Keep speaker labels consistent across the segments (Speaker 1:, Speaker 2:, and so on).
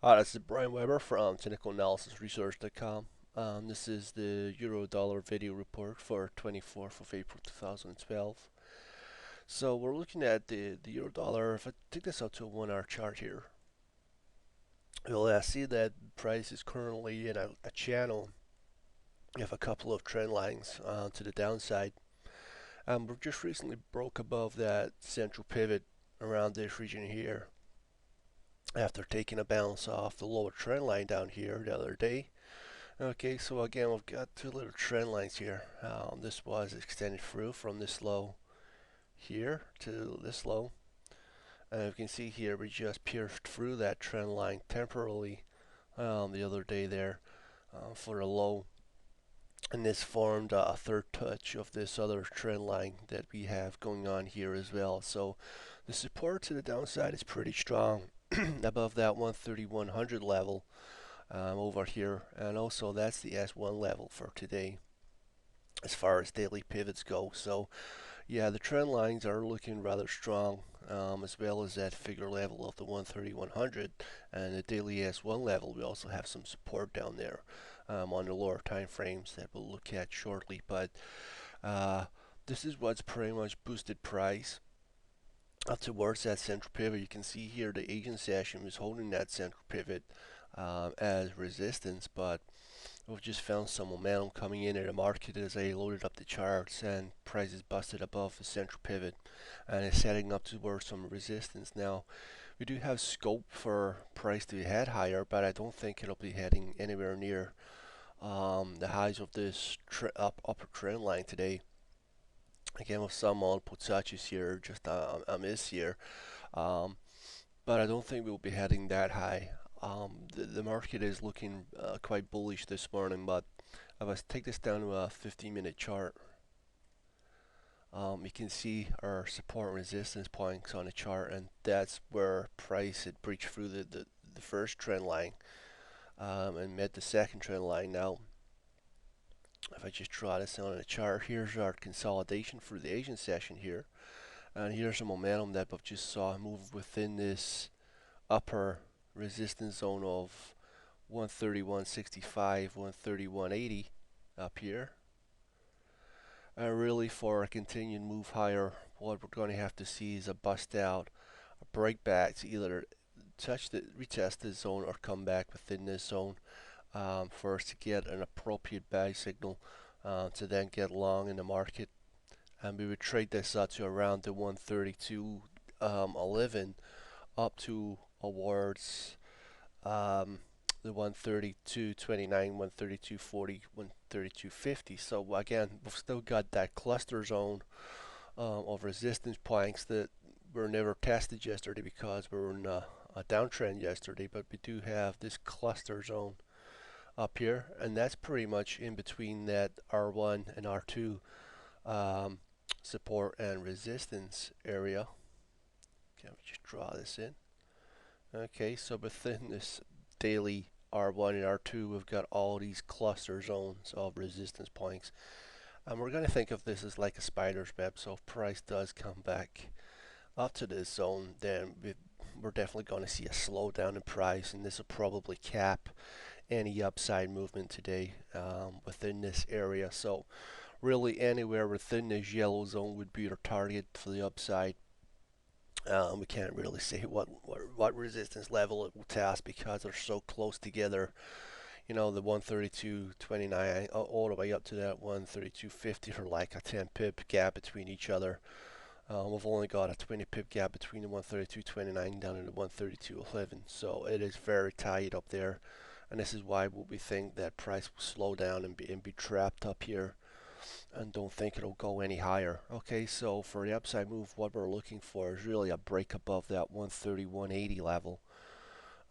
Speaker 1: Hi, this is Brian Weber from technicalanalysis.research.com. This is the Euro Dollar video report for 24th of April 2012. So we're looking at the Euro Dollar. If I take this out to a 1 hour chart here, you'll see that price is currently in a channel. We have a couple of trend lines to the downside. We just recently broke above that central pivot around this region here after taking a bounce off the lower trend line down here the other day. Okay, so again, we've got two little trend lines here. This was extended through from this low here to this low. And you can see here, we just pierced through that trend line temporarily the other day there for a low. And this formed a third touch of this other trend line that we have going on here as well. So the support to the downside is pretty strong above that 13100 level over here, and also that's the S1 level for today as far as daily pivots go. So yeah, the trend lines are looking rather strong, as well as that figure level of the 13100 and the daily S1 level. We also have some support down there on the lower time frames that we'll look at shortly. But uh, this is what's pretty much boosted price up towards that central pivot. You can see here the Asian session was holding that central pivot as resistance, but we've just found some momentum coming in the market as I loaded up the charts, and prices busted above the central pivot and is setting up towards some resistance. Now we do have scope for price to head higher, but I don't think it'll be heading anywhere near the highs of this upper trend line today. Again, with some multiple touches here, just a miss here. Um, but I don't think we'll be heading that high. The market is looking quite bullish this morning, but if I take this down to a 15-minute chart, you can see our support and resistance points on the chart, and that's where price had breached through the first trend line and met the second trend line. Now, if I just draw this on the chart, here's our consolidation for the Asian session here, and here's the momentum that we've just saw move within this upper resistance zone of 131.65, 131.80 up here. And really, for a continued move higher, what we're going to have to see is a bust out, a breakback to either retest this zone or come back within this zone for us to get an appropriate buy signal to then get long in the market. And we would trade this up to around the 132.11 up to awards the 132.29, 132.40, 132.50. So again, we've still got that cluster zone of resistance points that were never tested yesterday because we were in a downtrend yesterday, but we do have this cluster zone up here, and that's pretty much in between that R1 and R2 support and resistance area. Okay, let me just draw this in. Okay, so within this daily R1 and R2, we've got all these cluster zones of resistance points. And we're going to think of this as like a spider's web. So if price does come back up to this zone, then we're definitely going to see a slowdown in price, and this will probably cap any upside movement today within this area. So really anywhere within this yellow zone would be our target for the upside. We can't really say what resistance level it will test because they're so close together. You know, the 132.29 all the way up to that 132.50 are like a 10 pip gap between each other. We've only got a 20 pip gap between the 132.29 down to the 132.11, so it is very tight up there, and this is why we think that price will slow down and be trapped up here, and don't think it'll go any higher. Okay, so for the upside move, what we're looking for is really a break above that 131.80 level,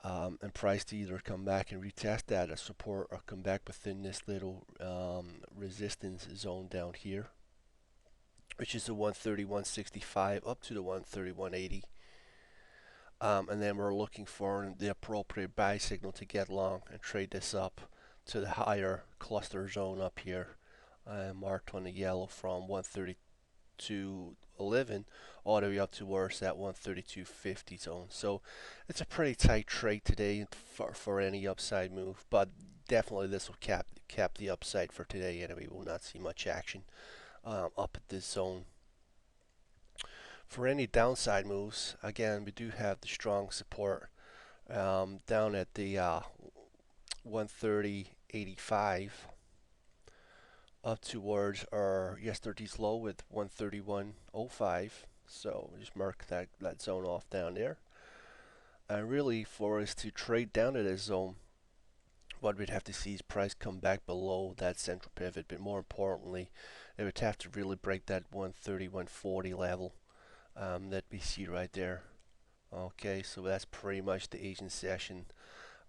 Speaker 1: and price to either come back and retest that as support or come back within this little resistance zone down here, which is the 131.65 up to the 131.80. And then we're looking for the appropriate buy signal to get long and trade this up to the higher cluster zone up here, marked on the yellow from 132 11 all the way up towards that 132.50 zone. So it's a pretty tight trade today for any upside move, but definitely this will cap the upside for today, and we will not see much action up at this zone. For any downside moves, again, we do have the strong support down at the 130.85 up towards our yesterday's low with 131.05. So just mark that zone off down there. And really, for us to trade down to this zone, what we'd have to see is price come back below that central pivot. But more importantly, it would have to really break that 130.140 level that we see right there. Okay, so that's pretty much the Asian session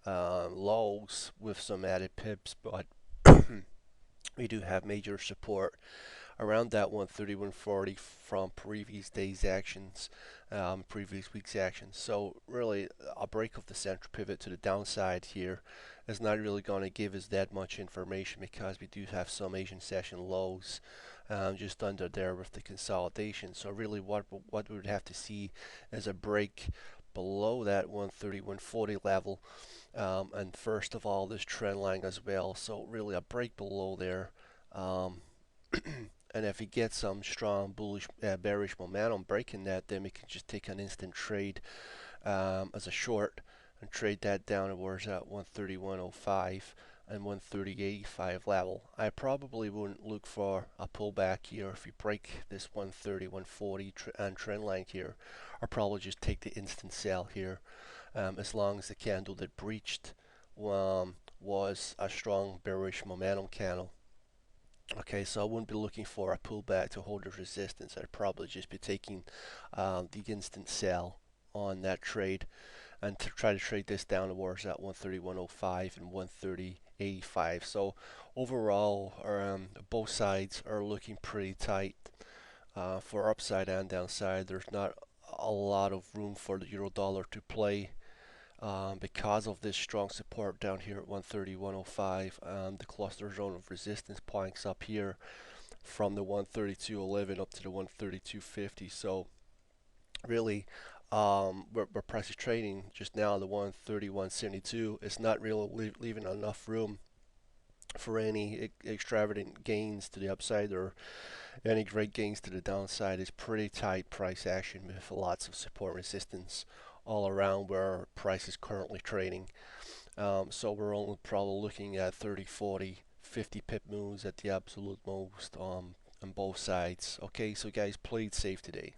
Speaker 1: lows with some added pips, but we do have major support around that 130.140 from previous day's actions, previous week's actions. So really, a break of the central pivot to the downside here is not really going to give us that much information because we do have some Asian session lows just under there with the consolidation. So really, what we would have to see is a break below that 130.140 level, and first of all, this trend line as well. So really, a break below there. And if we get some strong bearish momentum breaking that, then we can just take an instant trade as a short and trade that down towards that 131.05 and 130.85 level. I probably wouldn't look for a pullback here if we break this 130.140 and trend line here. I'll probably just take the instant sell here as long as the candle that breached was a strong bearish momentum candle. Okay, so I wouldn't be looking for a pullback to hold the resistance. I'd probably just be taking the instant sell on that trade and to try to trade this down towards that 131.05 and 130.85. So overall, both sides are looking pretty tight for upside and downside. There's not a lot of room for the euro dollar to play. Because of this strong support down here at 130.105, the cluster zone of resistance points up here from the 132.11 up to the 132.50. So really, where price is trading just now, the 131.72 is not really leaving enough room for any extravagant gains to the upside or any great gains to the downside. Is pretty tight price action with lots of support resistance all around where price is currently trading. So we're only probably looking at 30, 40, 50 pip moves at the absolute most on both sides. Okay, so guys, play it safe today.